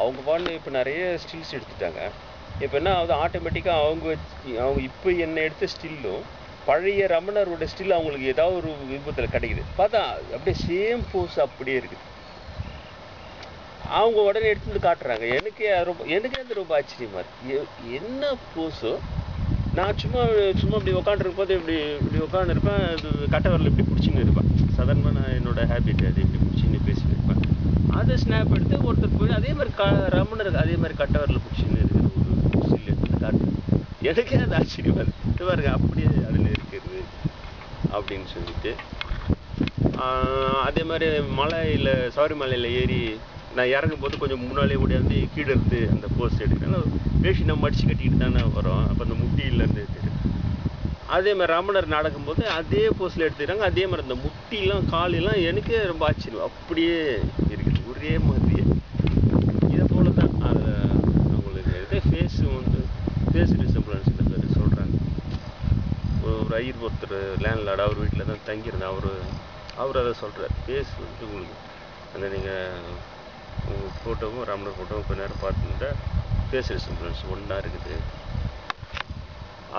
அவங்க பாட்டுன்னு இப்போ நிறைய ஸ்டில்ஸ் எடுத்துட்டாங்க. இப்போ என்ன ஆகுது, ஆட்டோமேட்டிக்காக அவங்க இப்போ என்ன எடுத்த ஸ்டில்லும் பழைய ரமணரோட ஸ்டில் அவங்களுக்கு ஏதாவது ஒரு விருப்பத்தில் கிடைக்குது. பார்த்தா அப்படியே சேம் போஸ் அப்படியே இருக்குது. அவங்க உடனே எடுத்து வந்து காட்டுறாங்க. எனக்கே அது ரொம்ப ஆச்சரியமா இருக்கு. என்ன போஸோ, நான் சும்மா சும்மா இப்படி உட்காந்துருக்கும் போது இப்படி உட்காந்துருப்பேன். அது கட்டை வரல இப்படி பிடிச்சின்னு இருப்பேன். சாதாரணமாக நான் என்னோட ஹேபிட் அது இப்படி பிடிச்சின்னு பேசிட்டு இருப்பேன். அதை ஸ்னாப் எடுத்து ஒருத்தர் போய் அதே மாதிரி ரமணருக்கு அதே மாதிரி கட்டை வரல பிடிச்சின்னு இருக்கிற ஒரு ஸ்டில் எடுத்து காட்டு. எனக்கே அது ஆச்சரியமா இருக்கு. பாருங்க அப்படியே அதில் இருக்கிறது அப்படின்னு சொல்லிட்டு. அதே மாதிரி சபரிமலையில் ஏறி நான் இறங்கும் போது கொஞ்சம் முன்னாலே ஓடியாந்து கீழே இருந்து அந்த போஸ்ட் எடுக்கிறேன். வேஷ்டி நம்ம மடிச்சு கட்டிக்கிட்டு தானே வரோம். அப்போ அந்த முட்டியிலேருந்து அதே மாதிரி ரமணர் நடக்கும்போது அதே போஸ்டில் எடுத்துக்கிறாங்க. அதே மாதிரி அந்த முட்டிலாம் காலெல்லாம் எனக்கே ரொம்ப ஆச்சரியம் அப்படியே இருக்குது, ஒரே மாதிரியே. இதை போல தான் அவங்களுக்கு ஃபேஸ் ரிசம்பிளன்ஸ் சொல்கிறாங்க. ஒரு ஐயர் ஒருத்தர் லேண்ட்லார்டு அவர் வீட்டில் தான் தங்கியிருந்தேன். அவர் அதை சொல்கிறார். ஃபேஸ் உங்களுக்கு அந்த நீங்கள் உங்கள் ஃபோட்டோவும் ரமணர் ஃபோட்டோவும் கொஞ்ச நேரம் பார்த்துட்டா ஃபேஸ் ரிசம்பிளன்ஸ் ஒன்றா இருக்குது.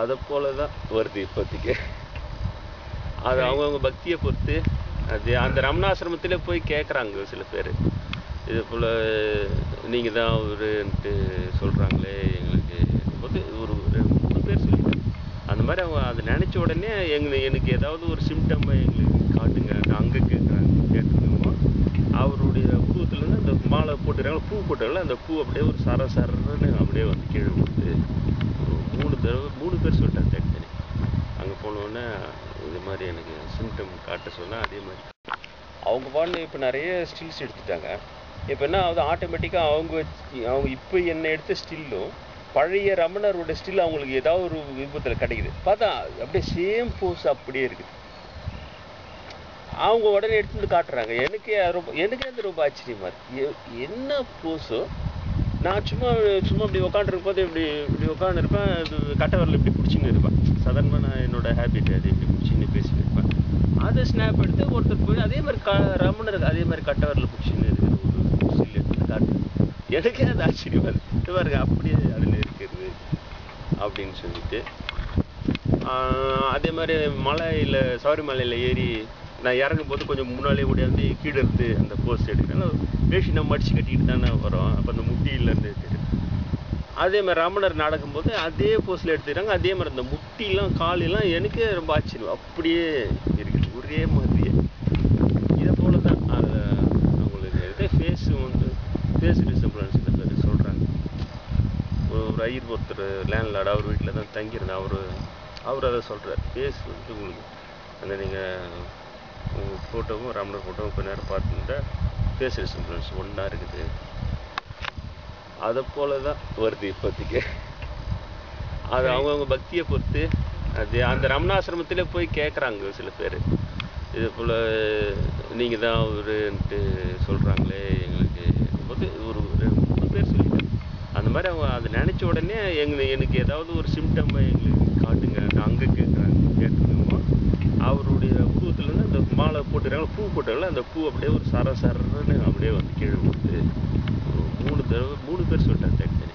அதை போல தான் வருது இப்போதைக்கு. அது அவங்கவுங்க பக்தியை பொறுத்து. அது அந்த ரமணாசிரமத்தில் போய் கேட்குறாங்க சில பேர், இது போல் நீங்கள் தான் அவருன்ட்டு சொல்கிறாங்களே எங்களுக்கு போது ஒரு 3 பேர் சொல்லிட்டாங்க. அந்த மாதிரி அவங்க அதை நினச்ச உடனே எனக்கு ஏதாவது ஒரு சிம்டம் எங்களுக்கு காட்டுங்க. அங்கே கேட்டுருக்கோமோ அவருடைய உருவத்துலேருந்து அந்த மாலை போட்டுறாங்க, பூ போட்டாங்களே அந்த பூ அப்படியே ஒரு சரன்னு அப்படியே வந்து கீழே கொடுத்து 3 பேர் சொல்லிட்டாங்க தனித்தனி. அங்கே போனோடனே இது மாதிரி எனக்கு சிம்டம் காட்ட சொன்னால் அதே மாதிரி அவங்க பாட்டுன்னு இப்போ நிறைய ஸ்டில்ஸ் எடுத்துட்டாங்க. இப்போ என்ன ஆகுது, ஆட்டோமேட்டிக்காக அவங்க இப்போ என்ன எடுத்த ஸ்டில்லும் பழைய ரமணரோட ஸ்டில் அவங்களுக்கு ஏதாவது ஒரு விருப்பத்தில் கிடைக்குது. பார்த்தா அப்படியே சேம் போஸ் அப்படியே இருக்குது. அவங்க உடனே எடுத்து வந்து காட்டுறாங்க. எனக்கே அது ரொம்ப ஆச்சரியமா இருக்கு. என்ன போஸோ, நான் சும்மா இப்படி உட்காந்துருக்கும் போது இப்படி உட்காந்துருப்பேன். அது கட்டை வரல இப்படி பிடிச்சின்னு இருப்பேன். சாதாரணமாக நான் என்னோட ஹேபிட் அது இப்படி பிடிச்சின்னு பேசிட்டு இருப்பேன். அதை ஸ்னாப் எடுத்து ஒருத்தர் போய் அதே மாதிரி ரமணருக்கு அதே மாதிரி கட்டை வரல பிடிச்சின்னு இருக்கிற ஒரு ஸ்டில் எடுத்து காட்டு. எனக்கே அது ஆச்சரியமா இருக்கு. பாருங்க அப்படியே அதில் இருக்கிறது அப்படின்னு சொல்லிட்டு. அதே மாதிரி சபரிமலையில் ஏறி நான் இறங்கும் போது கொஞ்சம் முன்னாலே ஓடியாந்து கீழே இருந்து அந்த போஸ்ட் எடுக்கிறேன். வேஷ்டி நம்ம மடிச்சு கட்டிக்கிட்டு தானே வரோம். அப்போ அந்த முட்டியிலேருந்து அதே மாதிரி ரமணர் நடக்கும்போது அதே போஸ்டில் எடுத்துக்கிறாங்க. அதே மாதிரி அந்த முட்டிலாம் காலெல்லாம் எனக்கே ரொம்ப ஆச்சரியம் அப்படியே இருக்குது, ஒரே மாதிரியே. இதை போல தான் அவங்களுக்கு ஃபேஸ் ரிசம்பிளன்ஸ் சொல்கிறாங்க. ஒரு ஐயர் ஒருத்தர் லேண்ட்லார்டு அவர் வீட்டில் தான் தங்கியிருந்தேன். அவர் அதை சொல்கிறார். ஃபேஸ் உங்களுக்கு அந்த நீங்கள் உங்கள் ஃபோட்டோவும் ரமணர் ஃபோட்டோவும் கொஞ்ச நேரம் பார்த்துட்டா ஃபேஸ் ரிசம்பிளன்ஸ் ஒன்றா இருக்குது. அதை போல தான் வருது இப்போதைக்கு. அது அவங்கவுங்க பக்தியை பொறுத்து. அது அந்த ரமணாசிரமத்தில் போய் கேட்குறாங்க சில பேர், இது போல் நீங்கள் தான் அவருன்ட்டு சொல்கிறாங்களே எங்களுக்கு போது ஒரு 3 பேர் சொல்லிட்டாங்க. அந்த மாதிரி அவங்க அதை நினச்ச உடனே எனக்கு ஏதாவது ஒரு சிம்டம் எங்களுக்கு காட்டுங்க. அங்கே கேட்டுருக்கோமோ அவருடைய உருவத்துலேருந்து அந்த மாலை போட்டுறாங்க, பூ போட்டாங்களே அந்த பூ அப்படியே ஒரு சரன்னு அப்படியே வந்து கீழே கொடுத்து 3 பேர் சொல்லிட்டாங்க தனித்தனி.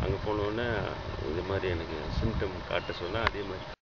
அங்கே போனோடனே இது மாதிரி எனக்கு சிம்டம் காட்ட சொன்னால் அதே மாதிரி